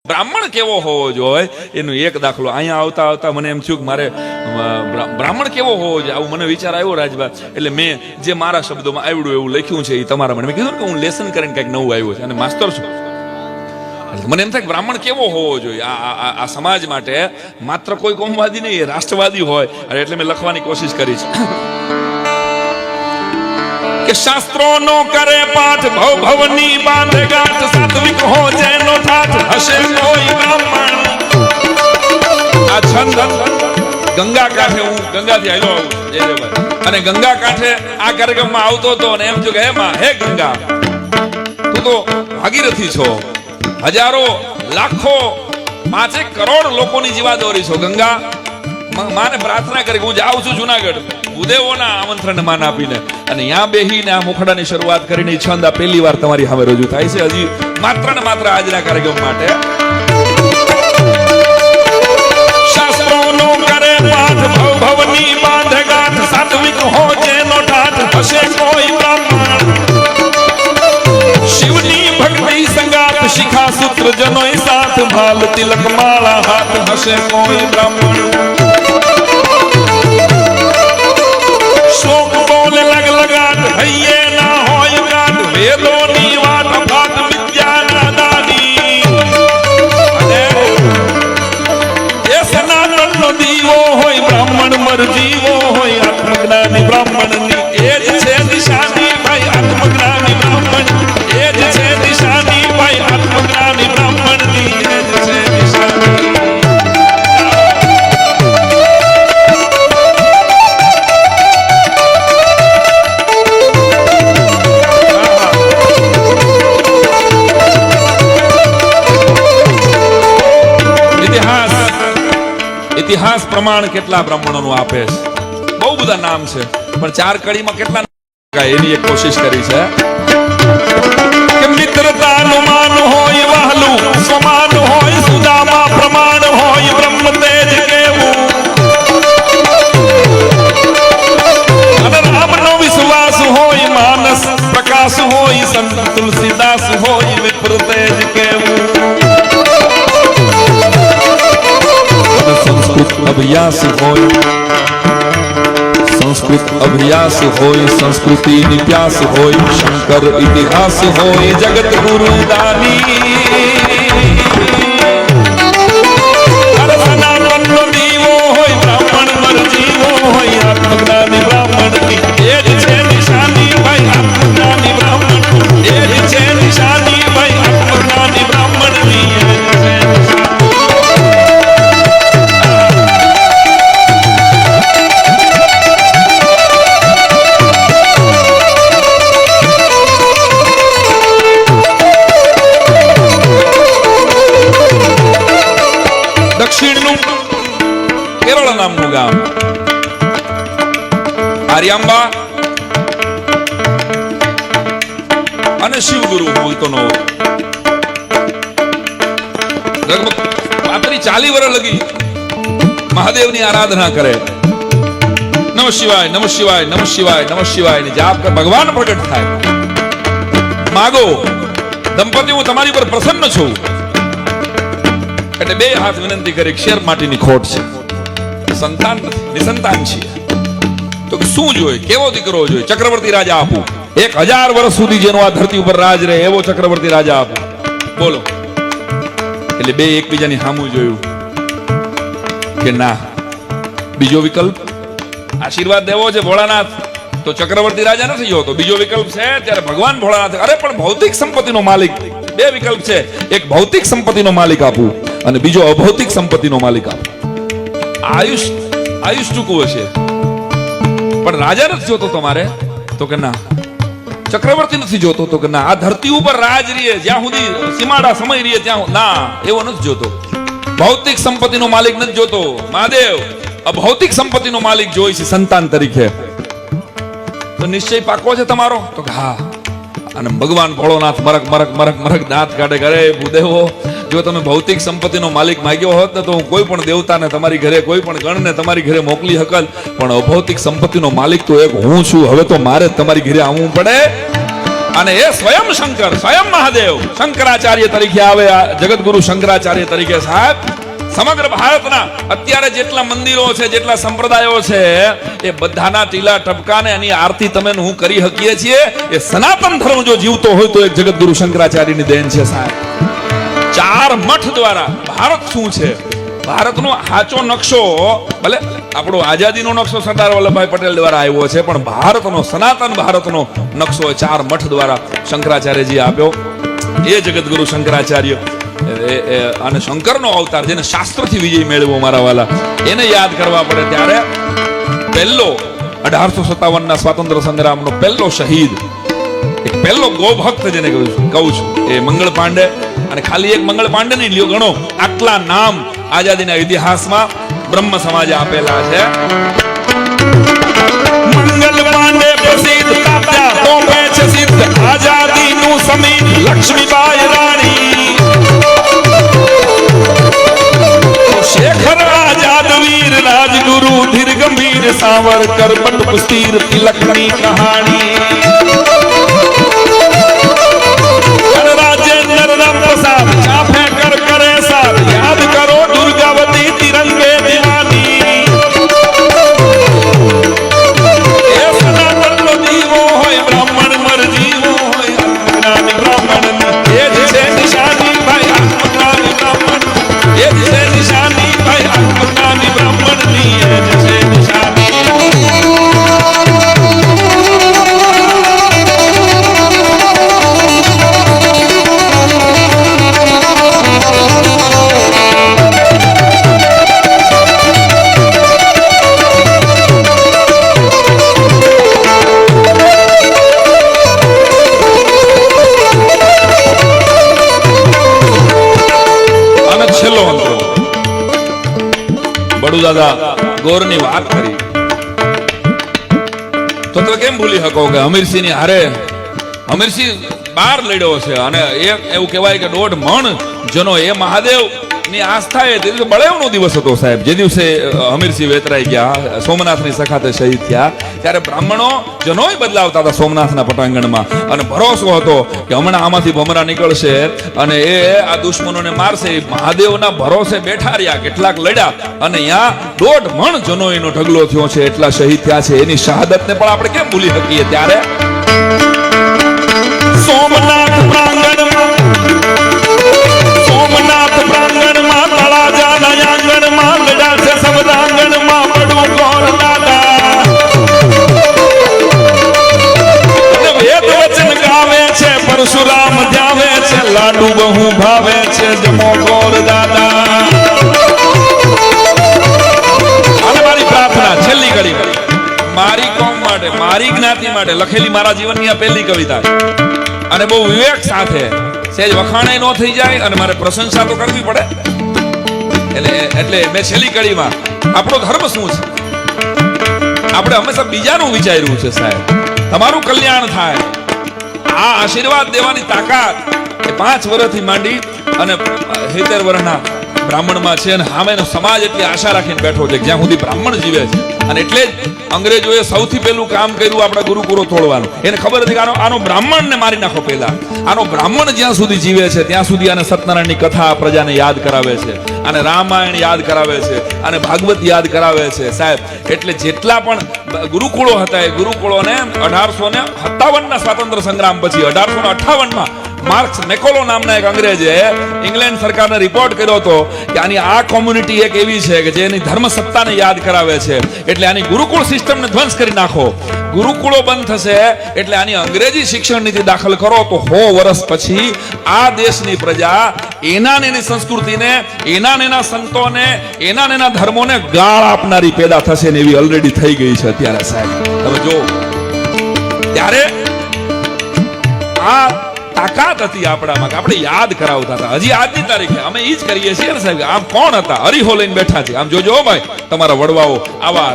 બ્રાહ્મણ કેવો હોવો જોઈએ એનો એક દાખલો અહીંયા આવતા આવતા મને એમ થયું કે મારે બ્રાહ્મણ કેવો હોવો જોઈએ આવું મને વિચાર આવ્યો રાજભા એટલે મેં જે મારા શબ્દોમાં આવડ્યું એવું લખ્યું છે એ તમારા મને મેં કીધું કે હું લેસન કરીને કંઈક નવું આવ્યું છે અને માસ્તર છું મને એમ થાય કે બ્રાહ્મણ કેવો હોવો જોઈએ આ સમાજ માટે માત્ર કોઈ કોમવાદી નહીં રાષ્ટ્રવાદી હોય એટલે મેં લખવાની કોશિશ કરી છે કે શાસ્ત્રોનો કરે પાઠ ભવ ભવની બાંધે ગાંઠ સાત્વિક હો જેનો ઠાઠ હશે કોઈ બ્રાહ્મણ આ છંદ ગંગા કાંઠે હું ગંગાથી આવ્યો અને ગંગા કાંઠે આ કાર્યક્રમમાં આવતો હતો અને એમ થયું કે હે ગંગા તું તો ભાગીરથી છો હજારો લાખો 5 કરોડ લોકોની જીવાદોરી છો ગંગા માને પ્રાર્થના કરી હું જાઉં છું જુનાગઢ ભૂદેવોના આમંત્રણ માન આપીને અને અહીંયા બેહીને આ મુખડાની શરૂઆત કરીને છંદ આ પહેલી વાર તમારી સામે રજૂ થાય છે હજી માત્ર ને માત્ર આજના કાર્યક્રમ માટે શાસ્ત્રોનો કરે પાઠ ભવ ભવની બાંધે ગાંઠ સાત્વિક હો જેનો ઠાઠ હશે કોઈ બ્રાહ્મણ શિવની ભક્તિ સંગાત શિખા સૂત્ર જનોય સાથ ભાલ તિલક માળા હાથ હશે કોઈ બ્રાહ્મણ શોક બોલે લગ લગાટ હૈયે ના હોય ગાટ વેદોની વાત અફાટ વિદ્યાના દાની અને એ સનાતનનો દીવો હોય બ્રાહ્મણ મરજીવો હોય આત્મજ્ઞાની બ્રાહ્મણની એ જ છે નિશાની ભાઈ આત્મજ્ઞાની બ્રાહ્મણ એ જ છે નિશાની ભાઈ આત્મજ્ઞાની બ્રાહ્મણની એ જ છે નિશાની ઇતિહાસ પ્રમાણ કેટલા બ્રાહ્મણોનું આપે છે બહુ બધા નામ છે પણ 4 કડીમાં કેટલા એની એક કોશિશ કરી છે કે મિત્રતાનું માન હોય વહાલું સમાન હોય સુદામા પ્રમાણ હોય બ્રહ્મ તેજ કેવું અને રામનો વિશ્વાસ હોય માનસ પ્રકાશ હોય સંત તુલસીદાસ હોય વિપ્ર તેજ કેવું સંસ્કૃત અભ્યાસ હોય સંસ્કૃતિની પ્યાસ હોય શંકર ઇતિહાસ હોય જગત ગુરુ દાની સનાતનનો દીવો હોય બ્રાહ્મણ મરજીવો હોય આત્મજ્ઞાની બ્રાહ્મણની એ જ છે નિશાની ભાઈ આત્મજ્ઞાની બ્રાહ્મણ એ જ છે નિશાની ભાઈ આત્મજ્ઞાની બ્રાહ્મણની દક્ષિણનું કેરળ નામનું ગામ આર્યાંબા અને શિવગુરુ બોલતોનો લગભગ 40 વર્ષ લગી મહાદેવની આરાધના કરે નમઃ શિવાય નમઃ શિવાય નમઃ શિવાય નમઃ શિવાય ની જાપ કર ભગવાન પ્રગટ થાય માગો દંપતી હું તમારી પર પ્રસન્ન છું એટલે 2 હાથ વિનંતી કરી શેર માટીની ખોટ છે સંતાન નિસંતાન છે તો શું જોઈએ કેવો દીકરો જોઈએ ચક્રવર્તી રાજા આપું 1000 વર્ષ સુધી જેનો આ ધરતી ઉપર રાજ રહે એવો ચક્રવર્તી રાજા આપું બોલો એટલે 2 એકબીજાની સામું જોયું કે ના બીજો વિકલ્પ આશીર્વાદ દેવો છે ભોળાનાથ તો ચક્રવર્તી રાજા નથી જોતો બીજો વિકલ્પ છે ત્યારે ભગવાન ભોળાનાથ અરે પણ ભૌતિક સંપત્તિનો માલિક 2 વિકલ્પ છે એક ભૌતિક સંપત્તિનો માલિક આપું અને બીજો અભૌતિક સંપત્તિનો માલિક આપું આયુષ ટૂંકું હશે પણ રાજા નથી જોતો તમારે તો કે ના ચક્રવર્તી નથી જોતો તો કે ના આ ધરતી ઉપર રાજ રહીએ જ્યાં સુધી સીમાડા સમય રહીએ ત્યાં ના એવો નથી જોતો ભૌતિક સંપત્તિનો માલિક નથી જોતો મહાદેવ અભૌતિક સંપત્તિનો માલિક જોઈ છે સંતાન તરીકે તો નિશ્ચય પાકો છે તમારો તો કે હા અને ભગવાન ભોળોનાથ મરક મરક મરક મરક દાંત કાઢે કરે ભૂદેવો જો તમે ભૌતિક સંપત્તિનો માલિક માંગ્યો હોત ને તો હું કોઈ પણ દેવતાને તમારી ઘરે કોઈ પણ ગણને તમારી ઘરે મોકલી શકત પણ અભૌતિક સંપત્તિનો માલિક તો એક હું છું હવે તો મારે તમારી ઘરે આવવું પડે અને એ સ્વયં શંકર, સ્વયં મહાદેવ શંકરાચાર્ય તરીકે આવે, જગતગુરુ શંકરાચાર્ય તરીકે સાહેબ સમગ્ર ભારતના અત્યારે જેટલા મંદિરો છે, જેટલા સંપ્રદાયો છે, એ બધાના ટીલા ટપકાને એની આરતી તમે હું કરી શકીએ છીએ. એ સનાતન ધર્મ જો જીવતો હોય તો એક જગતગુરુ શંકરાચાર્યની દેન છે સાહેબ. 4 મઠ દ્વારા ભારત શું છે, ભારતનો સાચો નકશો, ભલે આપણો આઝાદીનો નકશો સરદાર વલ્લભભાઈ પટેલ દ્વારા આવ્યો છે, પણ ભારતનો, સનાતન ભારતનો નકશો 4 મઠ દ્વારા શંકરાચાર્યજી આપ્યો. એ જગતગુરુ શંકરાચાર્ય અને શંકરનો અવતાર, જેને શાસ્ત્રથી વિજય મેળવ્યો મારા વાલા, એને યાદ કરવા પડે ત્યારે પહેલો 1857 ના સ્વાતંત્ર્ય સંગ્રામનો પહેલો શહીદ, એક પહેલો ગોભક્ત જેને કહું છું, એ મંગળ પાંડે. અને ખાલી એક મંગળ પાંડે નહીં લ્યો, ગણો આટલા નામ આઝાદીના ઇતિહાસમાં બ્રહ્મ સમાજે આપેલા છે. મંગલ પાંડે પ્રસિદ્ધ તાત્યા તો છે સિદ્ધ આઝાદીનું સમીર લક્ષ્મીબાઈ રાણી, શેખર આઝાદ વીર રાજગુરુ ધીર ગંભીર સાવરકર બટ પુસ્તીર તિલકની કહાણી, રાજેન્દ્ર રામ પ્રસાદ ચાફે કર કરે સાથ યાદ કરો દુર્ગાવતી તિરંગે દીવાની, એ સનાતનનો દીવો હોય બ્રાહ્મણ મરજીવો હોય આત્મજ્ઞાની બ્રાહ્મણ, એ જ છે નિશાની ભાઈ આત્મજ્ઞાની બ્રાહ્મણ, એ જ છે નિશાની ભાઈ આત્મજ્ઞાની બ્રાહ્મણની, એ જ છે નિશાની. દાદા ગોરની વાત કરી તો કેમ ભૂલી શકો કે હમીરસિંહ ની હારે હમીરસિંહ 12 લડ્યો છે, અને એવું કહેવાય કે 1.5 મણ જનો એ મહાદેવ ની આસ્થા એ દિવસે બળેવનો દિવસ હતો સાહેબ. જે દિવસે હમીરસિંહ વેતરાઈ ગયા, સોમનાથની સખાતે શહીદ થયા, ત્યારે બ્રાહ્મણો જનોય બદલાવતા હતા સોમનાથના પટાંગણમાં, અને ભરોસો હતો કે હમણાં આમાંથી ભમરા નીકળશે અને એ આ દુશ્મનોને મારશે. મહાદેવના ભરોસે બેઠા રહ્યા, કેટલાક લડ્યા, અને ત્યાં 1.5 મણ જનોયનો ઢગલો થયો છે, એટલા શહીદ થયા છે. એની શહાદતને પણ આપણે કેમ ભૂલી શકીએ. ત્યારે સોમનાથ પ્રાંગણમાં, સોમનાથ પ્રાંગણમાં તળાજાના આંગણમાં લડ્યા છે સબદાંગણમાં પડું ગોર દાદા, અને વેદ વચન ગાવે છે પરશુરામ ધ્યાવે છે, લાડુ બહુ ભાવે છે જમો ગોર દાદા. અને મારી પ્રાર્થના છેલ્લી કરી, મારી કોમ માટે, મારી જ્ઞાતિ માટે લખેલી મારા જીવનની આ પહેલી કવિતા, અને બહુ વિવેક સાથે, સેજ વખાણે ન થઈ જાય અને મારે પ્રશંસા તો કરવી પડે. એટલે મેં છેલ્લી કડીમાં આપણો ધર્મ શું છે, આપણે હંમેશા બીજાનું વિચાર્યું છે સાહેબ, તમારું કલ્યાણ થાય. આ આશીર્વાદ દેવાની તાકાત એ 5 વર્ષથી માંડી અને 70 વર્ષના બ્રાહ્મણમાં છે, અને સામેનો સમાજ એટલી આશા રાખીને બેઠો છે જ્યાં સુધી બ્રાહ્મણ જીવે છે. અને એટલે જ અંગ્રેજોએ સૌથી પહેલું કામ કર્યું આપણા ગુરુકુળો તોડવાનું. એને ખબર હતી કે આનો બ્રાહ્મણને મારી નાખો પહેલા. આનો બ્રાહ્મણ જ્યાં સુધી જીવે છે ત્યાં સુધી આને સત્યનારાયણની કથા પ્રજાને યાદ કરાવે છે, અને રામાયણ યાદ કરાવે છે, અને ભાગવત યાદ કરાવે છે સાહેબ. એટલે જેટલા પણ ગુરુકુળો હતા એ ગુરુકુળોને 1857 ના સ્વાતંત્ર્ય સંગ્રામ પછી 1858માં માર્ક્સ મેકોલો નામના એક અંગ્રેજે ઇંગ્લેન્ડ સરકારને રિપોર્ટ કર્યો હતો કે આની આ કોમ્યુનિટી એક એવી છે કે જેની ધર્મ સત્તાને યાદ કરાવે છે, એટલે આની ગુરુકુળ સિસ્ટમને ધ્વંસ કરી નાખો. ગુરુકુળો બંધ થશે એટલે આની અંગ્રેજી શિક્ષણ નીતિ દાખલ કરો તો 100 વર્ષ પછી આ દેશની પ્રજા એના ને એની સંસ્કૃતિને, એના ને એના સંતોને, એના ને એના ધર્મોને ગાળ આપનારી પેદા થશે ને એવી ઓલરેડી થઈ ગઈ છે અત્યારે સાહેબ. તમે જો ત્યારે આ તાકાત હતી આપણામાં કે આપણે યાદ કરાવતા હતા. હજી આજની તારીખે અમે ઈ જ કરીએ છીએ ને સાહેબ. આમ કોણ હતા, હરીહો લઈને બેઠા છે. આમ જોજો ભાઈ, તમારા વડવાઓ આવા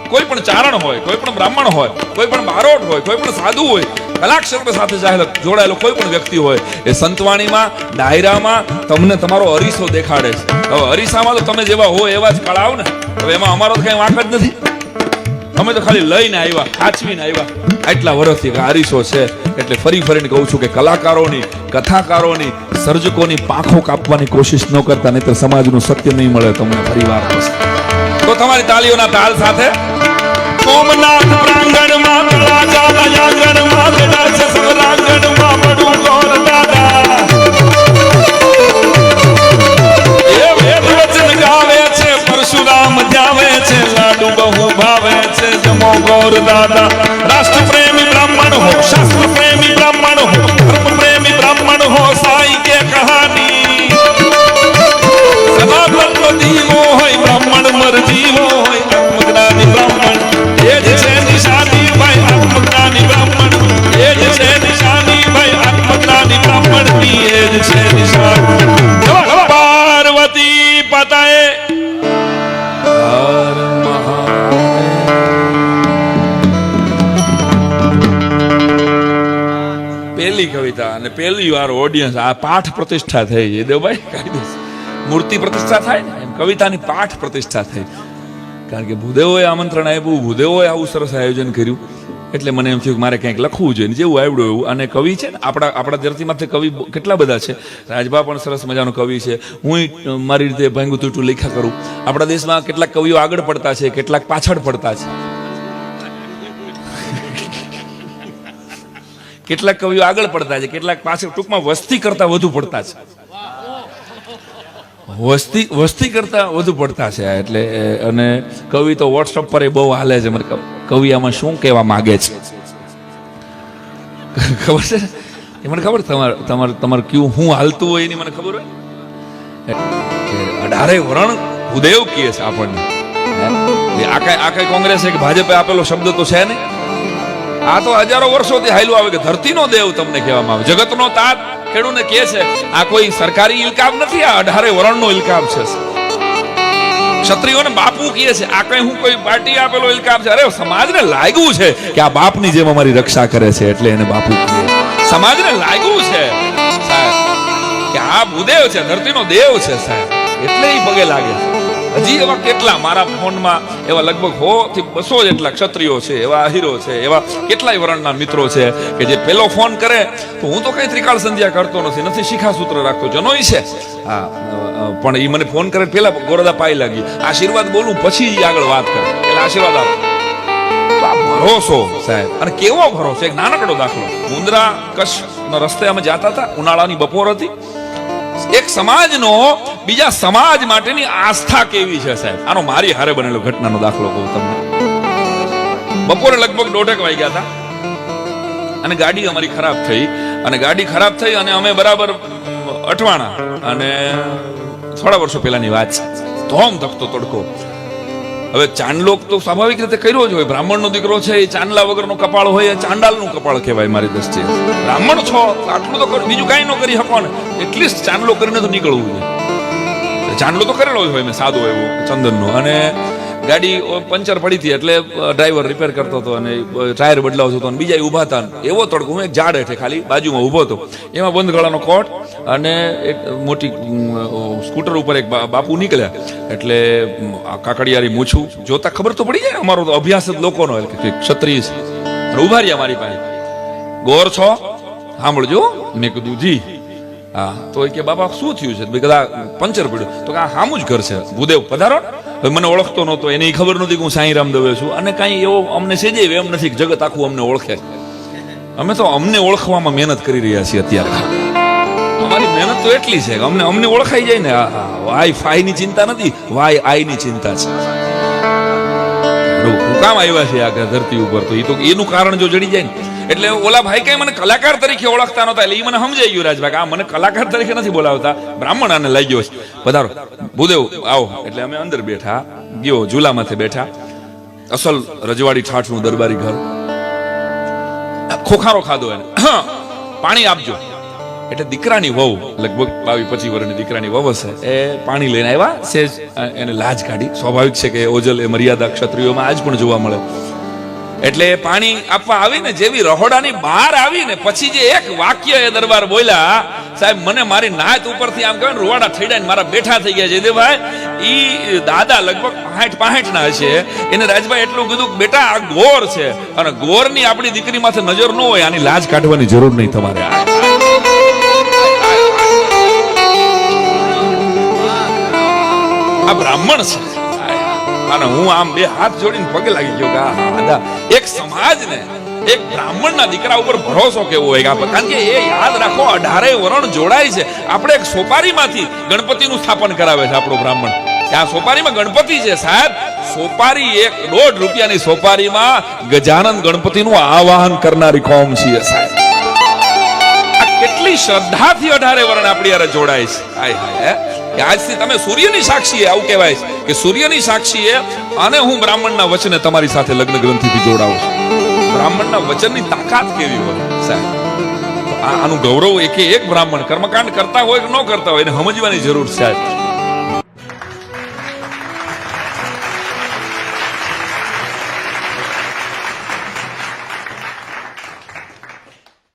કોઈ પણ ચારણ હોય, કોઈ પણ બ્રાહ્મણ હોય, કોઈ પણ બારોટ હોય, કોઈ પણ સાધુ હોય, કલાક્ષેત્ર સાથે જોડાયેલો કોઈ પણ વ્યક્તિ હોય, એ સંતવાણીમાં, ડાયરામાં તમને તમારો અરીસો દેખાડે છે. હવે અરીસામાં તો તમે જેવા હો એવા જ કળાવ ને. હવે એમાં અમારો તો કઈ વાંક જ નથી. અમે તો ખાલી લઈને આવ્યા, ખાચવીને આવ્યા. આટલા વર્ષથી અરીસો છે એટલે ફરી ફરીને કહું છું કે કલાકારોની, કથાકારોની, સર્જકોની પાંખો કાપવાની કોશિશ ન કરતા, નહીં તો સમાજનું સત્ય નહીં મળે તમને ફરીવાર. તો તમારી તાળીઓના તાલ સાથે સોમનાથ પ્રાંગણમાં તળાજાના આંગણમાં બેઠા છે સવરાંગણમાં બડું ગોર દાદા. એ વેદ વચન ગાવે છે, પરશુરામ જાવે છે, લાડુ બહુ ભાવે છે, જમો ગોર દાદા. રાષ્ટ્ર પ્રેમી બ્રાહ્મણ હો, શાસ્ત્ર પ્રેમી બ્રાહ્મણ હો, ધર્મ પ્રેમી બ્રાહ્મણ હો, સાઈ કે કહાની સનાતન નો દીવો હોય, બ્રાહ્મણ મર જીવો હોય, આત્મજ્ઞાની બ્રાહ્મણ એ જ છે નિશાની ભાઈ, આત્મજ્ઞાની બ્રાહ્મણ એ જ છે નિશાની ભાઈ, આત્મજ્ઞાની બ્રાહ્મણ ની એ જ છે નિશાની. પાર્વતી પતાએ હર મહાદેવ. પહેલી કવિતા અને પહેલી વાર ઓડિયન્સ, આ પાઠ પ્રતિષ્ઠા થઈ છે દેવભાઈ. કાયદેસર મૂર્તિ પ્રતિષ્ઠા થાય ને એમ કવિતાની પાઠ પ્રતિષ્ઠા થઈ. કારણ કે ભૂદેવોએ આમંત્રણ આપ્યું, ભૂદેવોએ આવું સરસ આયોજન કર્યું, એટલે મને એમ થયું કે મારે ક્યાંક લખવું જોઈએ, જેવું આવડ્યું એવું. અને કવિ છે ને આપણા ધરતીમાંથી કવિ કેટલા બધા છે. રાજભા પણ સરસ મજાનો કવિ છે, હું મારી રીતે ભાંગું તૂટું લેખા કરું. આપણા દેશમાં કેટલાક કવિઓ આગળ પડતા છે, કેટલાક પાછળ પડતા છે. કેટલાક કવિઓ આગળ પડતા છે, કેટલાક પાછળ, ટૂંકમાં વસ્તી કરતા વધુ પડતા છે. વસ્તી કરતા વધુ પડતા છે. એટલે અને કવિ તો વોટ્સઅપ પર બહુ હાલે છે. મને કવિ આમાં શું કહેવા માંગે છે ખબર છે? એ મને ખબર. તમારે કયું હું હાલતું હોય એની મને ખબર હોય. 18 વરણ ભૂદેવ કહે છે આપણને. આ કઈ કોંગ્રેસે કે ભાજપે આપેલો શબ્દ તો છે ને. આ તો હજારો વર્ષોથી હાલ્યું આવે કે ધરતીનો દેવ તમને કહેવામાં આવે, જગતનો તાત ખેડૂને કહે છે. આ કોઈ સરકારી ઇલકાબ નથી, આ 18 વરણનો ઇલકાબ છે. ક્ષત્રિયોને બાપુ કહે છે. આ કઈ હું કોઈ પાર્ટી આપેલો ઇલકાબ છે? અરે સમાજને લાગ્યું છે કે આ બાપની જેમ અમારી રક્ષા કરે છે, એટલે એને બાપુ કહે. સમાજને લાગ્યું છે સાહેબ કે આ ભૂદેવ છે, ધરતીનો દેવ છે સાહેબ, એટલે એ પગે લાગે છે. હજી એવા કેટલા મારા ફોનમાં એવા લગભગ 100 થી 200 જેટલા ક્ષત્રિયો છે, એવા આહીરો છે, એવા કેટલાય વરણના મિત્રો છે કે જે પેલો ફોન કરે તો હું તો કઈ ત્રિકાળ સંધ્યા કરતો નથી શિખાસૂત્ર રાખતો, જનોઈ છે. હા, પણ એ મને ફોન કરે પેલા ગોરદા પાઈ લાગી, આશીર્વાદ બોલું પછી આગળ વાત કરે, એટલે આશીર્વાદ આપો. ભરોસો સાહેબ, અને કેવો ભરોસો. એક નાનકડો દાખલો. મુંદ્રા કચ્છ નો રસ્તે અમે જતા હતા, ઉનાળાની બપોર હતી. એક સમાજનો બીજા સમાજ માટેની આસ્થા કેવી છે સાહેબ, આનો મારી હારે બનેલો ઘટનાનો દાખલો કહું તમને. બપોરે લગભગ 1:30 વાગ્યા હતા અને ગાડી અમારી ખરાબ થઈ અને અમે બરાબર અઠવાણા, અને થોડા વર્ષો પહેલાની વાત છે. ધોમ ધકતો તડકો. હવે ચાંદલો તો સ્વાભાવિક રીતે કર્યો જ હોય, બ્રાહ્મણનો દીકરો છે, એ ચાંદલા વગરનો કપાળ હોય, એ ચાંડાલનું કપાળ કહેવાય મારી દ્રષ્ટિએ. બ્રાહ્મણ છો આટલું તો કરો, બીજું કાંઈ ન કરી શકો ને, એટલીસ્ટ ચાંદલો કરીને તો નીકળવું જોઈએ. ચાંદલો તો કરેલો જ હોય મેં, સાદો એવો ચંદનનો. અને ગાડી પંચર પડી હતી, એટલે ડ્રાઈવર રિપેર કરતો હતો અને ટાયર બદલાવતો હતો, અને બીજા ઉભા હતા. એવો તડકો, હું એક ઝાડ હેઠે ખાલી બાજુમાં ઉભો હતો, એમાં બંધ ગળાનો કોટ અને એક મોટી સ્કૂટર ઉપર એક બાપુ નીકળ્યા. એટલે કાકડિયારી મૂછું જોતા ખબર તો પડી જાય, અમારો તો અભ્યાસ જ લોકોનો કે ક્ષત્રિય છે. ઉભા રહ્યા મારી પાસે. ગોર છો? સાંભળજો. મેં કીધું જી. હા. તો કે બાપા શું થયું છે? કદા પંચર પડ્યું. તો કે આ સામું જ ઘર છે, ભૂદેવ પધારો. હવે મને ઓળખતો નહોતો, એની ખબર નહોતી કે હું સાંઈરામ દવે છું, અને કાંઈ એવો અમને સેજે એમ નથી કે જગત આખું અમને ઓળખે. અમે તો અમને ઓળખવામાં મહેનત કરી રહ્યા છીએ અત્યારે. અમારી મહેનત તો એટલી છે કે અમને ઓળખાઈ જાય ને. વાય ફાઈ ની ચિંતા નથી, વાય આઈ ની ચિંતા છે. હું કામ આવ્યા છે આ ધરતી ઉપર, તો એ તો એનું કારણ જો જડી જાય ને. એટલે ઓલા ભાઈ કઈ મને કલાકાર તરીકે ઓળખતા નહોતા, એટલે એ મને સમજાઈ ગયું રાજભાઈ, આ મને કલાકાર તરીકે નથી બોલાવતા, બ્રાહ્મણ આને લાગ્યો છે. પધારો ભૂદેવ આવો. એટલે અમે અંદર બેઠા, ગયો ઝૂલામાંથી બેઠા. અસલ રજવાડી ઠાઠનું દરબારી ઘર. ખોખારો ખાધો એને. પાણી આપજો. એટલે દીકરાની વહુ, લગભગ 22-25 વર્ષની દીકરાની વહુ હશે, એ પાણી લઈને આવ્યા. સેજ એને લાજ કાઢી. સ્વાભાવિક છે કે ઓજલ એ મર્યાદા ક્ષત્રિયોમાં આજ પણ જોવા મળે. એટલે પાણી આપવા આવીને જેવી રહોડાની બહાર આવીને પછી જે એક વાક્ય એ દરબાર બોલ્યા સાહેબ, મને મારી નાત ઉપરથી આમ કહેવાય ને રૂવાડા થઈ જાય, મારા બેઠા થઈ ગયા. જયદેવભાઈ ઈ દાદા લગભગ 65 ના હશે. એને રાજભાઈ એટલું કીધું કે બેટા આ ગોર છે અને ગોરની આપણી દીકરી માથે નજર ન હોય, આની લાજ કાઢવાની જરૂર નહીં તમારે. આ બ્રાહ્મણ છે અને હું આમ બે હાથ જોડીને પગે લાગી ગયો કે દાદા એક સમાજને એક બ્રાહ્મણના દીકરા ઉપર ભરોસો કેવો હોય. કારણ કે એ યાદ રાખો 18 વરણ જોડાય છે. આપણે એક સોપારીમાંથી ગણપતિનું સ્થાપન કરાવે છે આપણો બ્રાહ્મણ. આ સોપારીમાં ગણપતિ છે સાહેબ. સોપારી 1.5 રૂપિયાની સોપારીમાં ગજાનંદ ગણપતિનું આવાહન કરનારી કોમ છે સાહેબ. આ કેટલી શ્રદ્ધાથી 18 વરણ આપણી યારે જોડાય છે. હાય હાય કે આજથી તમે સૂર્યની સાક્ષીએ, આવું કહેવાય છે કે સૂર્યની સાક્ષીએ અને હું બ્રાહ્મણના વચને તમારી સાથે લગ્ન ગ્રંથિથી જોડાવું છું. બ્રાહ્મણના વચનની તાકાત કેવી હોય સાહેબ. આનું ગૌરવ એક બ્રાહ્મણ કર્મકાંડ કરતા હોય કે ન કરતા હોય એને સમજવાની જરૂર છે સાહેબ.